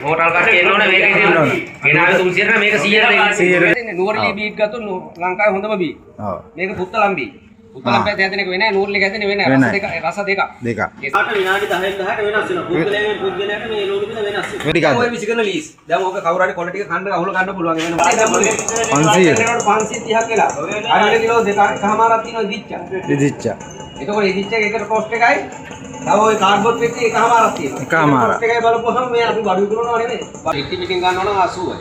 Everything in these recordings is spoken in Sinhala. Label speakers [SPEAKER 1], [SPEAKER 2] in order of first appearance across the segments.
[SPEAKER 1] හෝටල් කාට එන්න ඕනේ මේක ඉතින් ගෙනාවේ 300ට මේක 100ට දෙන්නේ. නූරලි බීට් ගත්තොත් ලංකාවේ හොඳම බී. ඔව්. මේක පුත්තලම් බී. පුත්තලම් පැත්තේ හැදෙන එක වෙනයි නූරලි හැදෙන වෙනයි රස දෙක. දෙක. ඒකට විනාඩි 10න් 10ට වෙනස් වෙනවා. පුද්ගලයන් පුද්ගලයාට මේ ලෝඩු බිල වෙනස් වෙනවා. ඔය විසිකරන ලීස්. දැන් ඕක කවුරු හරි කොළ ටික කන්න අහුල ගන්න පුළුවන්. වෙන 530ක් වෙලා. අර කිලෝ දෙකමාරක් තියෙනවා ඉදිච්ච. එතකොට ඉදිච්ච එකට කොස්ට් එකයි තව ওই කාඩ්බෝඩ් පෙට්ටිය එකමාරක් තියෙනවා. එකමාරක්. කොස්ට් එකයි බලපුවහම මේ අපි බඩු විකුණනවා නෙමෙයි. පෙට්ටි පිටින් ගන්නවා නම් 80යි.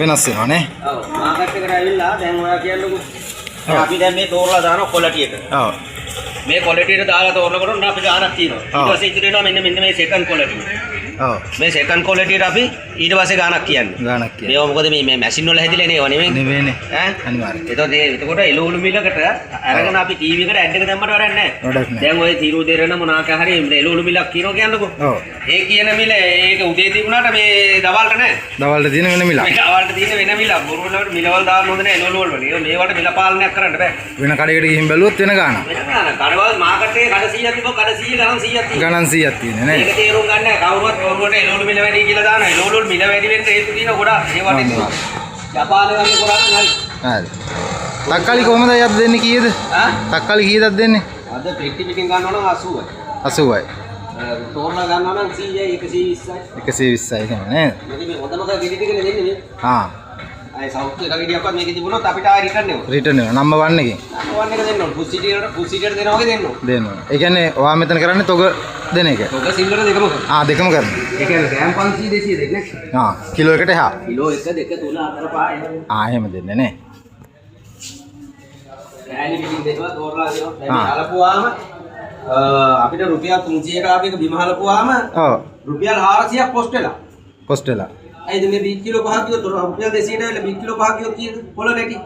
[SPEAKER 2] වෙනස් වෙනවා නේ.
[SPEAKER 1] ඔව් මාකට් එකට ඇවිල්ලා දැන් ඔයා කියන්නකෝ අපි දැන් මේ තෝරලා දානවා ක්වොලිටියට.
[SPEAKER 2] ඔව්.
[SPEAKER 1] මේ ක්වොලිටියට දාලා තෝරනකොට උන් අපි ගානක් තියෙනවා. ඊට පස්සේ ඉතුරු වෙනවා මෙන්න මේ සෙකන්ඩ් ක්වොලිටි.
[SPEAKER 2] ඔව්.
[SPEAKER 1] මේ සෙකන්ඩ් ක්වොලිටියට අපි ඊට පස්සේ ගානක් කියන්නේ.
[SPEAKER 2] ගානක් කියන්නේ.
[SPEAKER 1] මේවා මොකද මේ මැෂින් වල හැදිලා නේව නෙවෙයි.
[SPEAKER 2] නෙවෙයිනේ.
[SPEAKER 1] ඈ
[SPEAKER 2] අනිවාර්යයෙන්.
[SPEAKER 1] එතකොට එළවලු මිලකට අරගෙන අපි ටීවී එකට ඇඩ් එක දැම්මට වැඩක් නැහැ.
[SPEAKER 2] වැඩක් නැහැ.
[SPEAKER 1] දැන් ඔය තීරු දෙරණ මොනාක හරි එළවලු මිලක් කියනවා කියන්නකෝ.
[SPEAKER 2] ඔව්.
[SPEAKER 1] ඒ කියන මිල ඒක උදේ තිබුණාට මේ දවල්ට නැහැ.
[SPEAKER 2] දවල්ට තියෙන වෙන මිලක්.
[SPEAKER 1] මේ දවල්ට තියෙන වෙන මිලක්. බොරු වලට මිලවල් දාන්න හොඳ නැහැ එළවලු වල. මේවට මිල පාලනයක් කරන්න බෑ.
[SPEAKER 2] වෙන කඩේකට ගිහින් බැලුවොත් වෙන ගානක්.
[SPEAKER 1] වෙන ගානක්. කඩවල් මාකට් එකේ කඩ 100ක් තිබ්බොත් කඩ 100 ගණන් 100ක් තියෙනවා.
[SPEAKER 2] ගණන් 100ක් තියෙන්නේ නේ.
[SPEAKER 1] මේක තේරුම් ගන්න කවුරුවත් බොරුවට එළවලු මිල වැඩි කියලා දානවා. එළවලු මිල වැඩි වෙන්න හේතු තියෙන ගොඩාක්. ඒවට ජපාන ගන්න කරා නම් හරි.
[SPEAKER 2] හරි. තක්කාලි කොහමද යත් දෙන්නේ කීයද?
[SPEAKER 1] ඈ?
[SPEAKER 2] තක්කාලි කීයද දෙන්නේ?
[SPEAKER 1] අද පෙට්ටි පිටින් ගන්නවා නම් 80යි.
[SPEAKER 2] 80යි.
[SPEAKER 1] තෝරලා ගන්නවා නම් 100යි 120යි.
[SPEAKER 2] 120යි තමයි නේද?
[SPEAKER 1] මේ හොඳම ගෙඩි ටිකනේ දෙන්නේ මේ.
[SPEAKER 2] හා.
[SPEAKER 1] අය සවුත් එක ගෙඩියක්වත් මේකේ තිබුණොත් අපිට ආයෙ රිටර්න් එනවා.
[SPEAKER 2] රිටර්න් වෙනවා. නම්බර් 1 එකෙන්.
[SPEAKER 1] නම්බර් 1 එක දෙන්න ඕන. පුස්සිටියට දෙනවා වගේ දෙන්න ඕන.
[SPEAKER 2] දෙන්න ඕන. ඒ කියන්නේ ඔයා මෙතන කරන්නේ තොග දෙන එක.
[SPEAKER 1] තොග සිල්වර දෙකම කරනවා.
[SPEAKER 2] ආ දෙකම කරනවා.
[SPEAKER 1] ඒ කියන්නේ ග්‍රෑම් 500 200 දෙන්නේ නැහැ.
[SPEAKER 2] ආ කිලෝ එකට එහා.
[SPEAKER 1] කිලෝ 1 2 3 4 5
[SPEAKER 2] ආ එහෙම දෙන්නේ නේ.
[SPEAKER 1] රෑලි පිටින් දෙනවා තෝරලා දෙනවා. දැන් හලපුවාම අපිට රුපියල් 300ක ආපේක බිම හලපුවාම
[SPEAKER 2] ඔව්
[SPEAKER 1] රුපියල් 400ක් කොස්ට් වෙලා.
[SPEAKER 2] කොස්ට් වෙලා.
[SPEAKER 1] අයිද මේ 20 කිලෝ පහක් කිව්වොත් රුපියල් 200ට ඇවිල්ලා 20 කිලෝ පහක් කිව්වොත් කීයද? පොළ නැටි.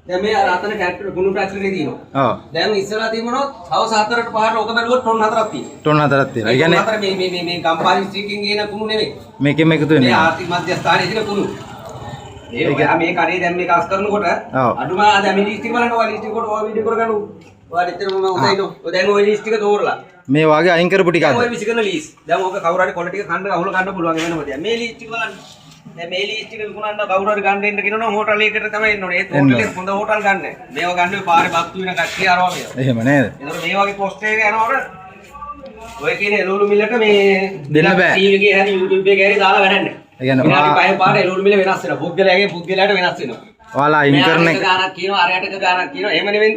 [SPEAKER 1] දැන් මේ අතන ට්‍රැක්ටර් ගුණ ට්‍රැක්ටරේ තියෙනවා.
[SPEAKER 2] ඔව්.
[SPEAKER 1] දැන් ඉස්සරහා තිබුණොත් හවස 4ට 5ට ඕක බැලුවොත් ටොන් 4ක් තියෙනවා.
[SPEAKER 2] ටොන් 4ක් තියෙනවා. ඒ කියන්නේ
[SPEAKER 1] මේ ගම්පාරි ස්ට්‍රීකින් ගේන කුණු නෙමෙයි.
[SPEAKER 2] මේකෙම එකතු වෙන්නේ.
[SPEAKER 1] මේ ආර්ථික මධ්‍යස්ථානයේ තියෙන කුණු. මේ කඩේ දැන් මේක අස් කරනකොට අඩුම දැන් මේ ලිස්ට් එක බලන්න ඔය ලිස්ට් එක කොට ඔය වීඩියෝ කරගන්න. ඔයාලා එතන මම උදයිනෝ. ඔය දැන් ඔය ලිස්ට් එක තෝරලා.
[SPEAKER 2] මේ වාගේ අයින් කරපු ටිකක්ද?
[SPEAKER 1] ඔය විසිකරන ලිස්ට්. දැන් ඕක කවුරු හරි කොළ ටික කන්න අහුල ගන්න පුළුවන් වෙනම දෙයක්. මේ ලිස්ට් එක බලන්න. දැන් මේ ලිස්ට් එක විකුණන්න කවුරු හරි ගන්න එන්න කියනවා හෝටල් එකකට තමයි එන්න ඕනේ. ඒ හෝටලේ හොඳ හෝටල් ගන්න. මේව ගන්න ඔය පාරේ බක්තු වෙන කට්ටිය අරවා මේව.
[SPEAKER 2] එහෙම නේද?
[SPEAKER 1] ඒතකොට මේ වගේ පොස්ට් එක යනකොට ඔය කියන එළවලු මිලට මේ
[SPEAKER 2] දෙන්න බෑ.
[SPEAKER 1] ටීවී එකේ හරි YouTube එකේ හරි දාලා වැඩන්නේ.
[SPEAKER 2] ඒ කියන්නේ
[SPEAKER 1] විනාඩි 5 පාර එළවලු මිල වෙනස් වෙනවා. පුද්ගලයාගේ පුද්ගලයාට වෙනස් වෙනවා.
[SPEAKER 2] ඔයාලා අයින් කරන එක
[SPEAKER 1] ගානක් කියනවා අරයට එක ගානක් කියනවා. එහෙම නෙවෙයි.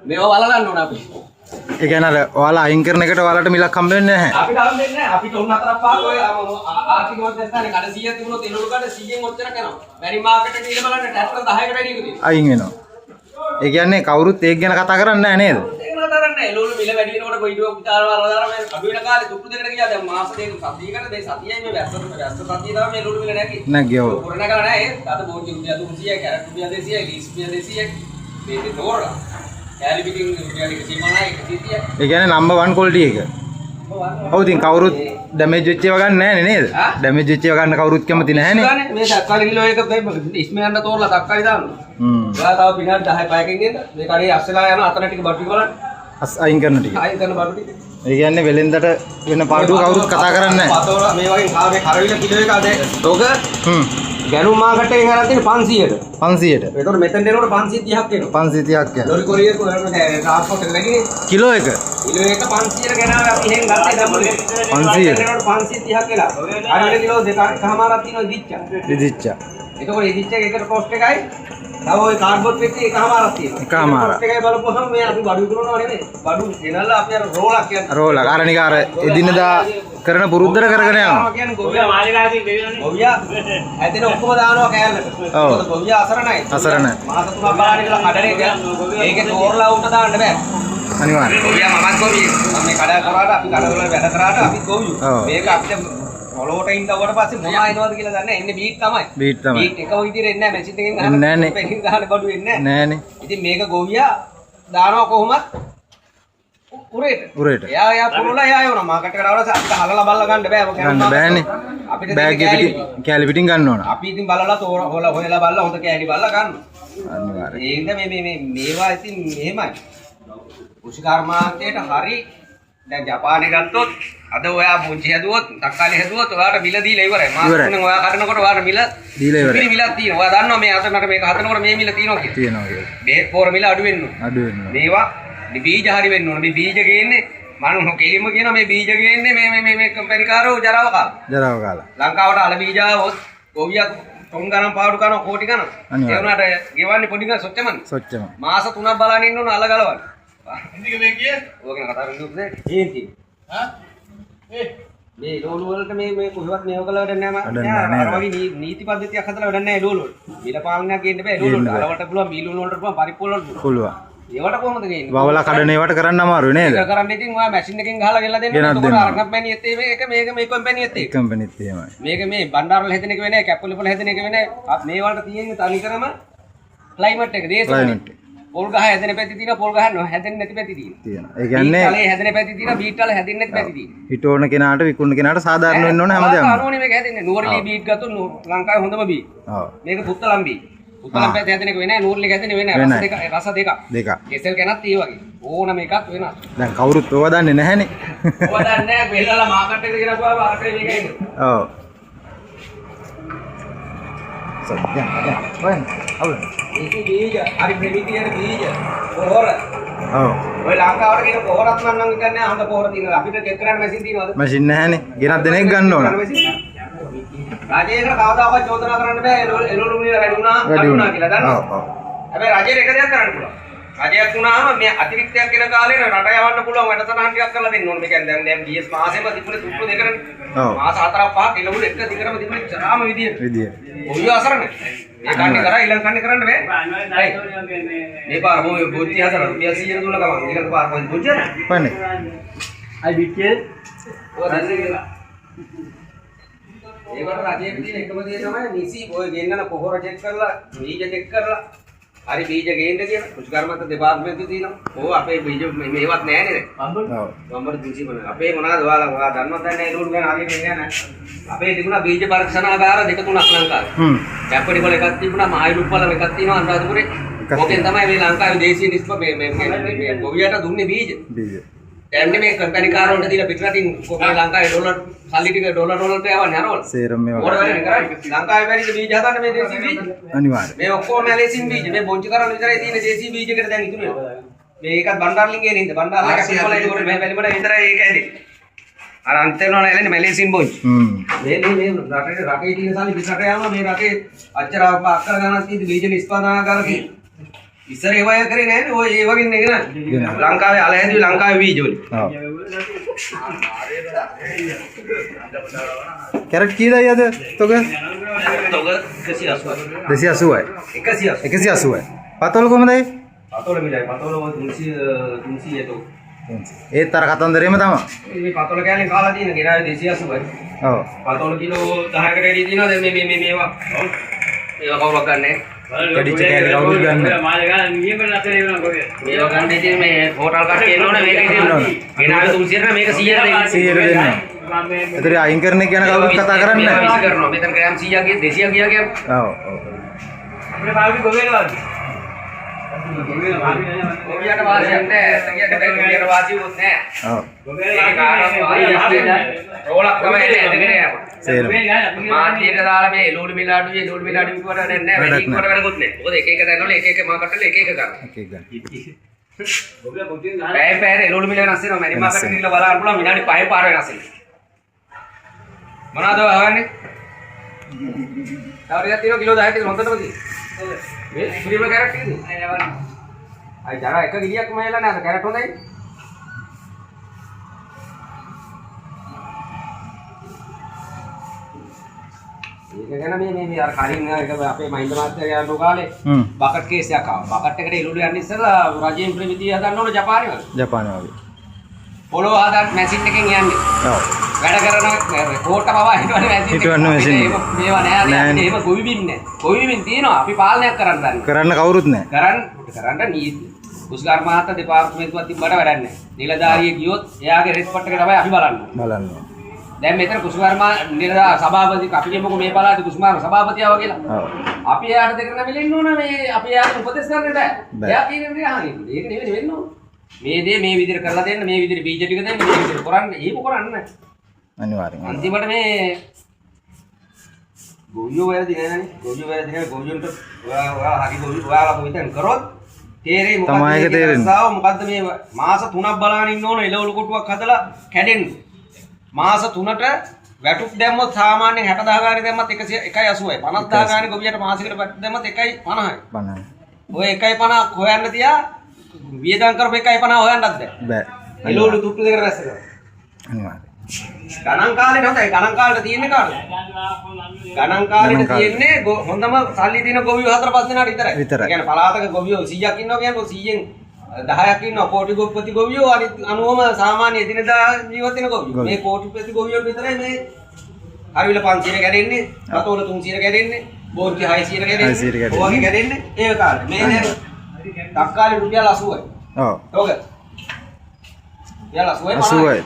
[SPEAKER 1] මේවා වලලන්න ඕන අපි.
[SPEAKER 2] ඒ කියන්නේ අර ඔයාලා අයින් කරන එකට ඔයාලට මිලක් හම්බ වෙන්නේ නැහැ.
[SPEAKER 1] අපිට හම්බ වෙන්නේ නැහැ. අපිට උන් හතරක් පහක් ඔය ආර්ථික මධ්‍යස්ථානේ කඩ 100ක් තිබුණොත් එළවලු කඩ 100න් ඔච්චරක් යනවා. බැරි මාකට් එකේ ඉඳ බලන්න ට්‍රැක්ටර් 10කට වැඩි ඉකුදී.
[SPEAKER 2] අයින් වෙනවා. ඒ කියන්නේ කවුරුත් ඒක ගැන කතා කරන්නේ නැහැ නේද?
[SPEAKER 1] ඒක නතරන්නේ නැහැ. එළවලු මිල වැඩි වෙනකොට වීඩියෝ විතරවල මේ අඩු වෙන කාලේ තුප්පු දෙකට ගියා. දැන් මාස දෙක සතියකට මේ සතියයි මේ වැස්ස සතිය තමයි මේ එළවලු මිල නැගි.
[SPEAKER 2] නැග්ගේ ඔව්.
[SPEAKER 1] කොරණ කරලා නැහැ. අද බෝඩ් රුපියල් 300යි, කැරට් රුපියල් 200යි, ලීස් රුපියල් 200යි. මේ දෝරලා. කැලි පිටින් රුපියල් 130යි, 130යි.
[SPEAKER 2] ඒ කියන්නේ නම්බර් 1 ක්වොලිටි එක. ඔව් ඉතින් කවුරුත් ඩැමේජ් වෙච්ච ඒවා ගන්න නැහැ නේද? ඩැමේජ් වෙච්ච ඒවා ගන්න කවුරුත් කැමති නැහැ නේ.
[SPEAKER 1] මේ තක්කාලි කිලෝ එක ඉස්මෙන්ට තෝරලා තක්කාලි දානවා. ඔයා තව පිනාට 10 5කින් එන්න. මේ කඩේ අස්සලා යන අතන ටික බඩු ටික බලන්න.
[SPEAKER 2] අයින් කරන ටික.
[SPEAKER 1] අයින් කරන බඩු ටික.
[SPEAKER 2] ඒ කියන්නේ වෙලෙන්දට වෙන පාඩුව කවුරුත් කතා කරන්නේ නැහැ.
[SPEAKER 1] පතෝර මේ වගේ කාගේ කරවිල කිලෝ එක අද තෝක ගැනුම් මාකට් එකෙන් අරන් තියෙන 500ට.
[SPEAKER 2] 500ට.
[SPEAKER 1] ඒතකොට මෙතෙන් එනකොට 530ක් එනවා.
[SPEAKER 2] 530ක් යනවා.
[SPEAKER 1] ලොරි කොරියේ ට්‍රාන්ස්පෝර්ට් එක නැගිනේ.
[SPEAKER 2] කිලෝ එක.
[SPEAKER 1] කිලෝ එක 500ට ගෙනාවා අපි එහෙන් ගත්තේ දැම්මලේ.
[SPEAKER 2] 500ට.
[SPEAKER 1] 530ක් එලා. අනිත් කිලෝ දෙකමාරක් තියෙනවා ඉදිච්චා.
[SPEAKER 2] ඉදිච්චා.
[SPEAKER 1] ඒතකොට ඉදිච්ච එකට කොස්ට් එකයි තව ওই කාඩ්බෝඩ් පෙට්ටිය එකමාරක් තියෙනවා.
[SPEAKER 2] එකමාරක්.
[SPEAKER 1] කොස්ට් එකයි බලපුවහම මේ අපි බඩු විකුණනවා නෙමෙයි. බඩු ගෙනල්ලා අපි අර රෝලක් කියන්නේ.
[SPEAKER 2] රෝලක්. අර නිකන් අර එදිනදා කරන පුරුද්දට කරගෙන යනවා.
[SPEAKER 1] කියන්නේ ගොවියා මාලිගාවකින් දෙවියෝනේ. ගොවියා ඇදෙන ඔක්කොම දානවා කෑල්ලට.
[SPEAKER 2] ඔව්.
[SPEAKER 1] මොකද ගොවියා අසරණයි.
[SPEAKER 2] අසරණයි.
[SPEAKER 1] මාස 3ක් බලන්න කියලා කඩනේ ගියා. ඒකේ තෝරලා උන්ට දාන්න බෑ.
[SPEAKER 2] අනිවාර්යයෙන්.
[SPEAKER 1] ගොවියා මමත් ගොවියෙක්. මම මේ කඩ කරාට අපි කඩවල වැඩ කරාට අපි ගොවියෝ.
[SPEAKER 2] ඔව්.
[SPEAKER 1] මේක අපිට පොළොවට ඉඳවට පස්සේ මොනවා එනවද කියලා දන්නේ නැහැ. එන්නේ බීට් තමයි.
[SPEAKER 2] බීට් තමයි.
[SPEAKER 1] බීට් එක විදිහට එන්නේ නැහැ. මැෂින් එකෙන්
[SPEAKER 2] එන්නේ නැහනේ.
[SPEAKER 1] පෙකින් ගහන බඩු එන්නේ නැහැ.
[SPEAKER 2] නෑනේ.
[SPEAKER 1] ඉතින් මේක ගොවියා දානවා කොහොමද? උරේට.
[SPEAKER 2] උරේට.
[SPEAKER 1] එයා පුරලා එයා යවනවා. මාකට් එකට ආවම අපිට හලලා බලලා ගන්න බෑ.
[SPEAKER 2] ගන්න බෑනේ.
[SPEAKER 1] අපිට
[SPEAKER 2] බෑග් එක කැලි පිටින් ගන්න ඕන.
[SPEAKER 1] අපි ඉතින් බලලා හොයලා බලලා හොඳ කෑලි බලලා ගන්නවා.
[SPEAKER 2] අනිවාර්යයෙන්.
[SPEAKER 1] ඒකද මේවා ඉතින් මෙහෙමයි. කෘෂිකර්මාන්තයට හරි දැන් ජපානයේ ගත්තොත් අද ඔයා පුංචි හැදුවොත් තක්කාලි හැදුවොත් ඔයාට මිල දීලා ඉවරයි. මාස 3න් ඔයා කඩනකොට ඔයාට මිල
[SPEAKER 2] දීලා ඉවරයි.
[SPEAKER 1] මිලක් තියෙනවා. ඔයා දන්නවා මේ අතනට මේක හදනකොට මේ මිල තියෙනවා කියලා.
[SPEAKER 2] තියෙනවා කියලා.
[SPEAKER 1] බේත් පොර මිල අඩු වෙන්න ඕන.
[SPEAKER 2] අඩු වෙනවා.
[SPEAKER 1] මේවා මේ බීජ හරි වෙන්න ඕන. මේ බීජ ගේන්නේ මනුහ කෙලිම කියන මේ බීජ ගේන්නේ මේ කම්පැනි කාරෝ ජරාව කාලා.
[SPEAKER 2] ජරාව කාලා.
[SPEAKER 1] ලංකාවට අල බීජ આવොත් ගොවියා තොන් ගණන් පාඩු කරනවා කෝටි ගණන්. ඒ වුණාට ගෙවන්නේ පොඩි ගණන් සොච්චමන්.
[SPEAKER 2] සොච්චම.
[SPEAKER 1] මාස 3ක් බලන් ඉන්න ඕන අල ගලවන්න. ඉන්දික මේ කියේ? ඕක න කතා කරන්නේ හේන්ති. හා? මේ ලෝලු වලට මේ කොහෙවත් මේව කළා වැඩක් නැහැ මම. අර වගේ නීති පද්ධතියක් හදලා වැඩක් නැහැ ලෝලු වලට. මිල පාලනයක් ගේන්න බෑ ලෝලු වලට. අරවට පුළුවන් මීලු වලට පුළුවන් පරිප්පු වලට
[SPEAKER 2] පුළුවන්.
[SPEAKER 1] ඒවට කොහොමද ගේන්නේ?
[SPEAKER 2] වවලා කඩන ඒවට කරන්න අමාරුයි නේද?
[SPEAKER 1] ඒක කරන්න ඉතින් ඔයා මැෂින් එකකින් ගහලා ගෙනලා දෙන්න. එතකොට අර කම්පැනි එකේ මේක කම්පැනි එකේ.
[SPEAKER 2] කම්පැනිත් එහෙමයි.
[SPEAKER 1] මේක මේ බණ්ඩාරවල හැදෙන එක වෙන්නේ කැප්පුල වල හැදෙන එක වෙන්නේ මේ වලට තියෙන්නේ තනිකරම ක්ලයිමේට් එක දේශය. පොල් ගහ හැදෙන පැති තියෙනවා පොල් ගහ හැදෙන්නේ නැති පැති තියෙනවා.
[SPEAKER 2] ඒ කියන්නේ
[SPEAKER 1] බීට් හැදෙන පැති තියෙනවා බීට් වල හැදෙන්නේ නැති පැති තියෙනවා.
[SPEAKER 2] හිටෝන කෙනාට විකුණන කෙනාට සාධාරණ වෙන්න ඕන හැමදේම.
[SPEAKER 1] අනෝනේ මේක හැදෙන්නේ. නුවරලී බීට් ගත්තොත් ලංකාවේ හොඳම බීට්. ඔව්. මේක පුත්තලම් බීට්. පුත්තලම් පැති හැදෙන එක වෙන්නේ නුවරලී හැදෙන්නේ වෙන්නේ රස දෙක.
[SPEAKER 2] දෙක.
[SPEAKER 1] කෙසෙල් කෙනත් ඒ වගේ. ඕනම එකක් වෙනවා.
[SPEAKER 2] දැන් කවුරුත් ඕවා දන්නේ නැහනේ.
[SPEAKER 1] ඕවා දන්නේ නැහැ. බෙල්ලලා මාකට් එකට ගෙනපුවා ආරකේ මේක එන්නේ.
[SPEAKER 2] ඔව්. Ya. Wen, awal.
[SPEAKER 1] Itu biji, hari beriti ada biji. Pohor.
[SPEAKER 2] ඔව්.
[SPEAKER 1] ඔය ලංකාවට කියන පොහොරක් නම් කියන්නේ අහඳ පොහොර තියෙනවා. අපිට චෙක් කරන්න මැෂින් තියෙනවද?
[SPEAKER 2] මැෂින් නැහැනේ. ගෙනත් දෙනෙක් ගන්න ඕන.
[SPEAKER 1] රජයකට කවදාකවත් චෝදනා කරන්න බෑ එළවලු මිල වැඩි වුණා කියලා දන්නවා. හැබැයි රජයට එක දෙයක් කරන්න පුළුවන්. රජයක් වුණාම මේ අතිරික්තයක් වෙන කාලේ රට යවන්න පුළුවන් වැඩසටහන් ටිකක් කරලා දෙන්න ඕනේ. මේ කියන්නේ දැන් BS මාසෙම තිබුණේ තුප්පු දෙකනේ. මාස 4ක් 5ක් එළවලු එක දිගටම තිබුණේ චරාම විදියට. ඔය අසරණ. මේ කන්නේ කරා ඊළඟ කන්නේ කරන්න බෑ. මේ පාර මොකද බොච්චි හතර රුපියල් 100 දුන්න ගමන් ඊළඟ පාර මොකද බොච්චිද?
[SPEAKER 2] පන්නේ.
[SPEAKER 1] අයි බික්කේ. ඔය දැන්නේ කියලා. ඒකට රජයේ තියෙන එකම දේ තමයි නිසි ඔය ගෙන්නන පොහොර චෙක් කරලා බීජ චෙක් කරලා හරි බීජ ගේන්න කියලා කෘෂිකර්මන්ත දෙපාර්තමේන්තුවේ තියෙනවා. ඕ අපේ බීජ මේවත් නැහැ නේද? බම්බර දුසිමන. අපේ මොනවාද ඔයාලා දන්නවද නැහැ ඒලුණු ගැන හරියට එන්නේ නැහැ. අපේ තිබුණා බීජ පරීක්ෂණාගාර දෙක තුනක් ලංකාවේ. කැප්පඩිවල එකක් තිබුණා මහයිලුප්පල එකක් තියෙනවා අනුරාධපුරේ. ඕකෙන් තමයි මේ ලංකාවේ දේශීය නිෂ්ප මේ ගොවියට දුන්නේ බීජ. දැන් මේ කම්පැනි කාරවලට දීලා පිටරටින් කොහේ ලංකාවේ ඩොලර් සල්ලි ටික ඩොලර් වලට යවන්නේ අරවල.
[SPEAKER 2] සේරම මේවා.
[SPEAKER 1] මොකද වෙන්නේ කරන්නේ? ලංකාවේ බැරිද බීජ හදන්න මේ දේශීය බීජ?
[SPEAKER 2] අනිවාර්යයෙන්.
[SPEAKER 1] මේ ඔක්කොම මැලේසින් බීජ. මේ බොංචි කරන්න විතරයි තියෙන දේශීය බීජයකට දැන් ඉතුරු වෙනවා. මේකත් බණ්ඩාරලින් ගේන ඉඳ බණ්ඩාරලා කැපිටල් වල ඉවර මේ වැලිමඩ විතරයි ඒක ඇදෙන්නේ. අර අන්තේනෝ නැලෙන්නේ මැලේසින් බොංචි. මේ රටේ තියෙන සල්ලි පිටරට යනවා මේ රටේ අච්චර අක්කර ගණන් තියෙන බීජ නිෂ්පාදනාගාර තියෙනවා. ඉස්සර ඒව අය කරේ නැහැ නේ ඔය ඒ වගේ නේ නේද ලංකාවේ අල හැදුවේ ලංකාවේ බීජ වලින්.
[SPEAKER 2] කැරට් කීයද අද තොග?
[SPEAKER 1] තොග 180යි.
[SPEAKER 2] 280යි. 180යි. පතෝල කොහමදයි?
[SPEAKER 1] පතෝල මිලයි. පතෝල 300 තොග.
[SPEAKER 2] ඒත් අර කතන්දරේම තමයි.
[SPEAKER 1] මේ පතෝල කෑල්ලෙන් කාලා තියෙන ගෙනාවේ 280යි.
[SPEAKER 2] ඔව්.
[SPEAKER 1] පතෝල කිලෝ 10කට වැඩි තියෙනවා දැන් මේවා. මේවා කවුරක් ගන්නෑ.
[SPEAKER 2] කැඩිච්ච කෑල්ල කවුරුත් ගන්න.
[SPEAKER 1] මේවා ගන්න ඉතින් මේ හෝටල් කට්ටිය එනවනේ මේක ඉතින් ගෙනාවේ 300ට මේක 100ට
[SPEAKER 2] දෙන්න. ඒතර අයින් කරන එක ගැන කවුරුත් කතා කරන්නේ නැහැ.
[SPEAKER 1] මේක කරනවා. මෙතන ග්‍රෑම් 100 ගියේ 200 ගියා කියන්නේ.
[SPEAKER 2] ඔව් ඔව්.
[SPEAKER 1] අපේ පාවිච්චි ගොවේලවද? ගොවියට වාසියක් නැහැ. සකියට ගොවියට වාසියුත් නැහැ.
[SPEAKER 2] ඔව්.
[SPEAKER 1] ගොවේලා කාටවත් රෝලක් තමයි එන්නේ ඇදගෙන යනවා.
[SPEAKER 2] සේරම.
[SPEAKER 1] මාධ්‍යයට දාලා මේ එළවලු මිලාඩුවේ එළවලු මිලාඩු විකුවට නැහැ. වැඩි විකුවට වැඩකුත් නැහැ. මොකද එක එක තැන්වල එක එක මාකට් වල එක එක ගන්න.
[SPEAKER 2] එක එක ගන්න.
[SPEAKER 1] පැය එළවලු මිල වෙනස් වෙනවා. මැනි මාකට් එකේ ඉඳලා බලන්න පුළුවන් විනාඩි 5 පාර වෙනස් වෙනවා. මොනවද හොයන්නේ? තවරියක් තියෙනවා කිලෝ 10ක් තියෙනවා හොඳටම තියෙනවා. මේ ෆ්‍රීම කැරට් තියෙන්නේ. අය ජරා එක ගිලියක් මයිලා නේද කැරට් හොඳයි. ඒක ගැන මේ අර කලින් එක අපේ මහින්ද මහත්තයා යන කාලේ බකට් කේස් එකක් ආවා. බකට් එකට එළවලු යන්න ඉස්සෙල්ලා රජයෙන් ප්‍රමිතිය හදන්න ඕන ජපානයේ වල.
[SPEAKER 2] ජපානයේ වගේ.
[SPEAKER 1] පොළොව හදන්න මැෂින් එකෙන් යන්නේ.
[SPEAKER 2] ඔව්.
[SPEAKER 1] වැඩ කරන කෝට්ට පවා හිටවන්නේ මැෂින් එක.
[SPEAKER 2] හිටවන්න මැෂින් එක.
[SPEAKER 1] මේවා නෑ අපිට එහෙම ගොවිබින් නෑ. ගොවිබින් තියෙනවා අපි පාලනයක් කරන්න දන්නේ.
[SPEAKER 2] කරන්න කවුරුත් නැහැ.
[SPEAKER 1] කරන්න නීති. කුස්ගාර මහත්තයා දෙපාර්තමේන්තුවක් තිබ්බට වැඩක් නෑ. නිලධාරියෙක් ගියොත් එයාගේ රෙස්පොට් එක තමයි අපි බලන්නේ.
[SPEAKER 2] බලන්න.
[SPEAKER 1] දැන් මෙතන කුස්මාරමා නිලධාරි සභාපති අපි කියමුකෝ මේ පළාතේ කුස්මාර සභාපතියව කියලා.
[SPEAKER 2] ඔව්.
[SPEAKER 1] අපි එයාට දෙකට නැමිලෙන්න ඕන මේ අපි එයාට උපදෙස් කරන්න බෑ. එයා කියන දේ අහන්නේ. ඒක නෙවෙයි වෙන්න ඕන. මේ දේ මේ විදිහට කරලා දෙන්න මේ විදිහට බීජ ටික දෙන්න මේ විදිහට කරන්න ඒක කරන්න නෑ.
[SPEAKER 2] අනිවාර්යෙන්.
[SPEAKER 1] අන්තිමට මේ ගොවියෝ වැරදි නෑනේ. ගොවියෝ වැරදි නෑ. ගොවියන්ට ඔයා හරි ගොවියෝ ඔයාලා කොහෙන් කරොත් තේරෙයි මොකක්ද මොකද්ද මේ මාස 3ක් බලාගෙන ඉන්න ඕන එළවලු කොටුවක් හදලා කැඩෙන්න. මාස 3ට වැටුප් දැම්මොත් සාමාන්‍යයෙන් 60000 ගානේ දැම්මත් 180යි 50000 ගානේ ගොවියට මාසෙකට වැටුප් දැම්මත් 150යි
[SPEAKER 2] 50යි.
[SPEAKER 1] ඔය 150 හොයන්න තියා වියදම් කරපු 150 හොයන්නත්
[SPEAKER 2] බෑ.
[SPEAKER 1] එළවලු තුට්ටු දෙකට රැස්සෙනවා.
[SPEAKER 2] අනිවාර්යෙන්.
[SPEAKER 1] ගණන් කාලේට හොඳයි. ගණන් කාලේට තියෙන්නේ කාටද? ගණන් කාලේට තියෙන්නේ හොඳම සල්ලි තියෙන ගොවියෝ 4-5 දෙනාට විතරයි. ඒ කියන්නේ පළාතක ගොවියෝ 100ක් ඉන්නවා කියන්නේ 100න් 10ක් ඉන්නවා කෝටි ගොප්පති ගොවියෝ අනිත් 90ම සාමාන්‍ය එදිනදා ජීවත් වෙන ගොවියෝ. මේ කෝටිපති ගොවියෝ විතරයි මේ හරිවිල 500 කැඩෙන්නේ, රතෝල 300 කැඩෙන්නේ, බෝර්ජි 600 කැඩෙන්නේ, ඔයගේ කැඩෙන්නේ ඒ කාලේ. මේ නේද? තක්කාලේ රුපියල් 80යි.
[SPEAKER 2] ඔව්.
[SPEAKER 1] ඔක. රුපියල් 80යි.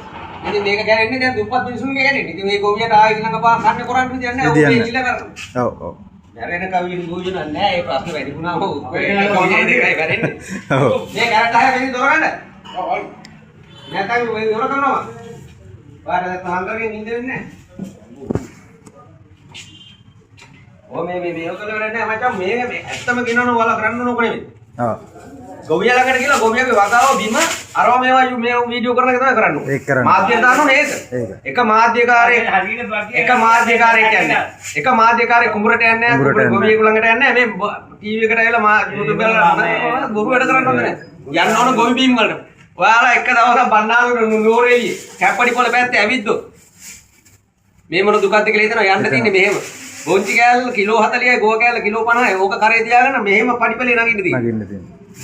[SPEAKER 1] ඉතින් මේක කැඩෙන්නේ දැන් දුප්පත් මිනිසුන්ගේ කැඩෙන්නේ. ඉතින් මේ ගොවියට ආයෙ ළඟ පාන් කන්නේ කරන්නේ විදියක් නැහැ. ඔය ඉල්ල කරන්නේ.
[SPEAKER 2] ඔව් ඔව්.
[SPEAKER 1] මැරෙන කවියන් ගොවියෝ නැහැ. ඒ ප්‍රශ්න වැඩි වුණාම ඔය කවිය දෙකයි කරන්නේ.
[SPEAKER 2] ඔව්.
[SPEAKER 1] මේ කැරට් 10 වෙනි දොර ගන්න. ඔව්. නැත්නම් මේ දොර කරනවා. පාර දැන් හංගරින් ඉඳ වෙන්නේ නැහැ. ඔය මේ ඔකල වැඩ නැහැ මචං මේ ඇත්තම කියනවනේ ඔයාලා කරන්න ඕන නෙමෙයි.
[SPEAKER 2] ඔව්.
[SPEAKER 1] ගොවියා ළඟට ගිහලා ගොවියාගේ වගාව බිම අරව මේවා මේ වීඩියෝ කරන එක තමයි කරන්නේ.
[SPEAKER 2] ඒක කරන්නේ.
[SPEAKER 1] මාධ්‍යයට දානෝනේ ඒක. එක මාධ්‍යකාරයෙක් කියන්නේ. එක මාධ්‍යකාරයෙක් කුඹරට යන්නේ නැහැ. ගොවියෙකු ළඟට යන්නේ නැහැ. මේ ටීවී එකට ඇවිල්ලා YouTube වල බොරු වැඩ කරන්න ඕනේ නැහැ. යන්න ඕන ගොවි බීම් වලට. ඔයාලා එක දවසක් බණ්ඩාර නෝරේලිය කැප්පඩි පොළ පැත්තේ ඇවිද්දෝ. මේ මොන දුකක්ද කියලා හිතනවා යන්න තියෙන්නේ මෙහෙම. බොන්චි කෑල්ල කිලෝ 40යි ගෝ කෑල්ල කිලෝ 50යි. ඕක කරේ තියාගෙන මෙහෙම පඩිපලේ නගින්න තියෙන්නේ.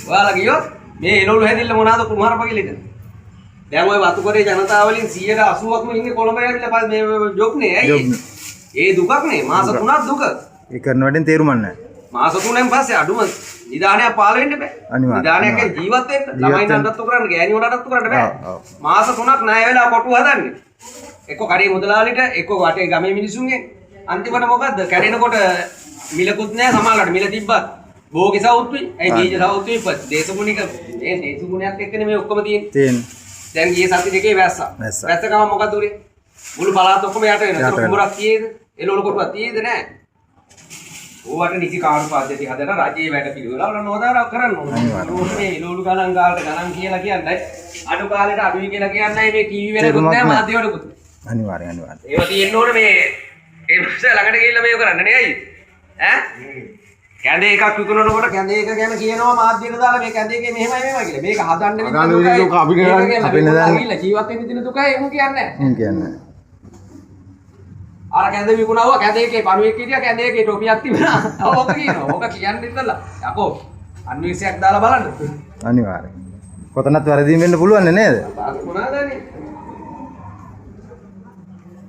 [SPEAKER 1] ඔයාලා ගියොත් මේ එළවලු හැදිල්ල මොනවාද කුමාරප කියලා ඉතින්. දැන් ওই වතුකරේ ජනතාව වලින් 180ක්ම ඉන්නේ කොළඹ ඇවිල්ලා මේ ජොබ්නේ ඇයි? ඒ දුකක් නේ මාස 3ක් දුක.
[SPEAKER 2] ඒ කරන වැඩෙන් තේරුමක් නැහැ.
[SPEAKER 1] මාස 3න් පස්සේ අඩුම නිදානයක් පාල වෙන්න බෑ. නිදානයක් ජීවත් වෙන්න. ළමයි නඩත්තු කරන්න, ගෑණි නඩත්තු කරන්න බෑ. මාස 3ක් ණය වෙලා කොටු හදන්නේ. එක්ක කඩේ මුදලාලිට, එක්ක වටේ ගමේ මිනිසුන්ගෙන්. අන්තිමට මොකද්ද? කැඩෙනකොට මිලකුත් නැහැ සමාලලට. මිල තිබ්බත් භෝගි සෞත්තුයි, ඒ බීජ සෞත්තුයි දේශගුණික මේ දේශගුණයක් එක්කනේ මේ ඔක්කොම තියෙන්නේ. දැන් ගියේ සති දෙකේ වැස්සා. වැස්ස ගම මොකද උනේ? මුළු පළාත ඔක්කොම යට වෙනවා. ඒක කුඹරක් තියේද? එළවලු කොටුවක් තියේද නැහැ. ඕවට නිසි කාර්ය පද්ධති හදලා රජයේ වැඩ පිළිවෙල නෝදාරක් කරන්න ඕනේ. මේ එළවලු ගණන් ගාලට ගණන් කියලා කියන්නේ අඩු කාලෙට අඩුයි කියලා කියන්නේ මේ ටීවී වලකුත් නැහැ මාධ්‍යවලකුත්.
[SPEAKER 2] අනිවාර්යෙන්.
[SPEAKER 1] ඒවා තියෙන්න ඕනේ මේ ඒ මිනිස්සු ළඟට ගිහිල්ලා මේක කරන්න නේ අයියේ. ඈ? කැඳේ එකක් විකුණනකොට කැඳේ එක ගැන කියනවා මාධ්‍යයට දාලා මේ කැඳේ එකේ මෙහෙමයි කියලා. මේක හදන්න
[SPEAKER 2] අපිට
[SPEAKER 1] ගිහිල්ලා ජීවත් වෙන්න දින දුකයි එහෙම කියන්නේ නැහැ. අර කැඳ විකුණාවා කැඳේ එකේ පණුවෙක් හිටියා කැඳේ එකේ ටොපියක් තිබුණා. ඕක කියනවා. ඕක කියන්නේ ඉතලා. යකෝ අන්වීසයක් දාලා බලන්න.
[SPEAKER 2] අනිවාර්යෙන්. කොතනත් වැරදීම් වෙන්න පුළුවන් නේද?
[SPEAKER 1] මොනවාදනේ?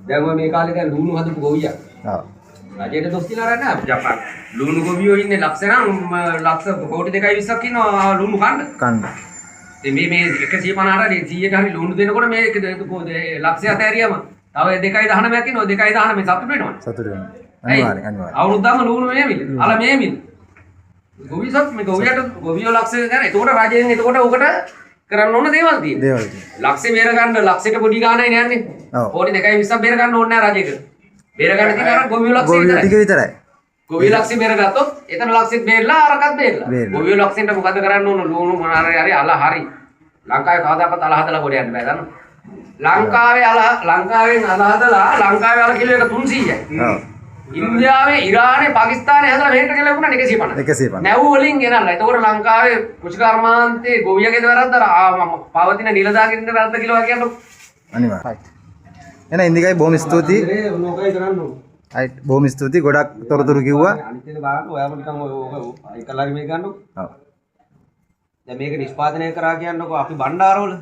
[SPEAKER 1] දැන් මේ කාලේ දැන් ලුණු හදපු ගොවියා.
[SPEAKER 2] ඔව්.
[SPEAKER 1] රජයට දොස් කියලා රෑ නෑ ජපාන්. ලුණු ගොවියෝ ඉන්නේ ලක්ෂ ලක්ෂ කෝටි 2.20ක් ඉන්නවා ලුණු කන්න. ඉතින් මේ 150ට 100ක හරි ලුණු දෙනකොට මේ ලක්ෂයට ඇරියම තව 2.19ක් ඉන්නවා 2.19 මේ සතුට වෙනවා.
[SPEAKER 2] සතුට වෙනවා. අනිවාර්යෙන්.
[SPEAKER 1] අවුරුද්දම ලුණු මේමිල. අල මේමිල. ගොවිසත් මේ ගොවියෝ ලක්ෂ ගන්න. එතකොට රජයෙන් එතකොට උකට කරන්න ඕන දේවල් තියෙනවා. ලක්ෂෙ බේර ගන්න ලක්ෂෙට පොඩි ගානයි නෑන්නේ. කෝටි 2.20ක් බේර ගන්න ඕනේ නෑ රජයක. බේර ගන්න තියෙන අර ගොවියෝ ලක්ෂෙ විතරයි. ගොවියෝ ලක්ෂෙ බේර ගත්තොත් එතන ලක්ෂෙත් බේරලා අරකට බේරලා. ගොවියෝ ලක්ෂෙන්ට මොකද කරන්න ඕන ලුණු මොන හරි අල හරි. ලංකාවේ කවදාකවත් අල හදලා කොට යන්න බෑ දන්නවද? ලංකාවෙන් අල හදලා ලංකාවේ අල කිලෝ එක 300යි. ඉන්දියාවේ ඉරානේ පාකිස්තානේ හදලා මෙහෙට කියලා වුණා 150. නැව් වලින් ගෙනල්ලා. ඒතකොට ලංකාවේ කුෂිකර්මාන්තේ ගොවියගේ වැරද්ද පවතින නිලධාරීන් වැරද්ද කියලා කියන්නකො.
[SPEAKER 2] අනිවාර්යයි. එහෙනම් ඉන්දිකයි බොහොම ස්තුතියි.
[SPEAKER 1] මොකයි කරන්න ඕන?
[SPEAKER 2] අයිත් බොහොම ස්තුතියි. ගොඩක් තොරතුරු කිව්වා.
[SPEAKER 1] අනිත් එක බලන්න ඔයාම නිකන් ඔක එකලාගේ මේක ගන්නකො.
[SPEAKER 2] ඔව්.
[SPEAKER 1] දැන් මේක නිෂ්පාදනය කරා කියන්නකො අපි බණ්ඩාරවල.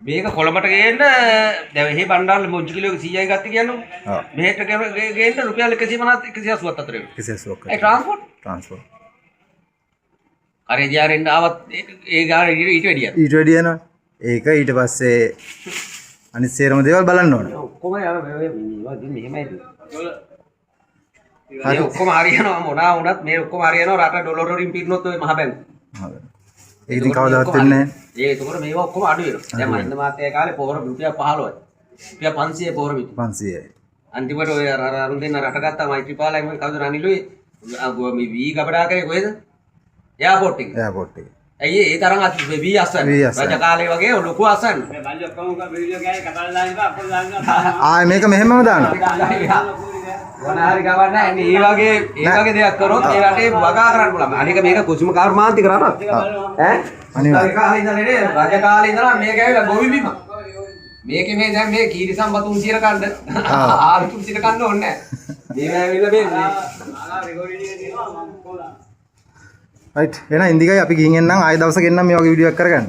[SPEAKER 1] මේක කොළඹට ගේන්න දැන් මෙහි බණ්ඩාරවල මොජ්ජ කිලෝ 100යි ගත්තේ කියන්නකො. මෙහෙට ගේන්න රුපියල් 150 180ක් අතර වෙනවා. 180ක්. ඒ ට්‍රාන්ස්පෝර්ට්. කරේ දියාරෙන් ආවත් ඒ ගාන ඊට වැඩියක්.
[SPEAKER 2] ඊට වැඩිය යනවා. ඒක ඊට පස්සේ අනිත් සේරම දේවල් බලන්න ඕන.
[SPEAKER 1] ඔක්කොම මේවා මෙහෙමයි. හරි ඔක්කොම හරියනවා මොනවා වුණත් මේ ඔක්කොම හරියනවා රට ඩොලර් වලින් පිරුණොත් ඔය මහ බැංකු.
[SPEAKER 2] ඒක ඉතින් කවදාවත් වෙන්නේ නැහැ.
[SPEAKER 1] ඒකෝර මේවා ඔක්කොම අඩු වෙනවා. දැන් මහින්ද මහත්තයා කාලේ පොහොර රුපියල් 15යි. රුපියල් 500 පොහොර පිටි. 500යි. අන්තිමට ඔය අරුන් දෙන්න රට ගත්තා මෛත්‍රීපාලයි මම කවුද රනිලුයි මේ වී ගබඩා කරේ කොහෙද? එයාපෝට් එක. එයාපෝට් එක. ඇයි ඒ තරම් වී අස්සන්න. රජ කාලේ වගේ ලොකු අස්සන්න. මේ බල්ලි ඔක්කොම වීඩියෝ ගෑනේ කතාලා දානවා අපිට දානවා. මේක මෙහෙමම දානවා. මොනාරි ගවන්න නැහැ. මේ වගේ දෙයක් කරොත් ඒ රටේ වගා කරන්න පුළුවන්. අනික මේක කුසුම කර්මාන්තික රටක්. ඈ? අනිවාර්යයෙන්. කාලේ ඉඳලා නේ රජ කාලේ ඉඳලා මේක ඇවිල්ලා ගොවි බිම. මේකේ මේ දැන් මේ කීරි සම්බ 300 කන්න. ආලු 300 කන්න ඕනේ නැහැ. මේ ඇවිල්ලා මේ රෙකෝඩින් එකේ තියෙනවා මම කොහොමද?
[SPEAKER 2] රයිට් එහෙනම් ඉන්දිකයි අපි ගිහින් එන්නම් ආයෙ දවසක එන්නම් මේ වගේ වීඩියෝ එකක් කරගන්න.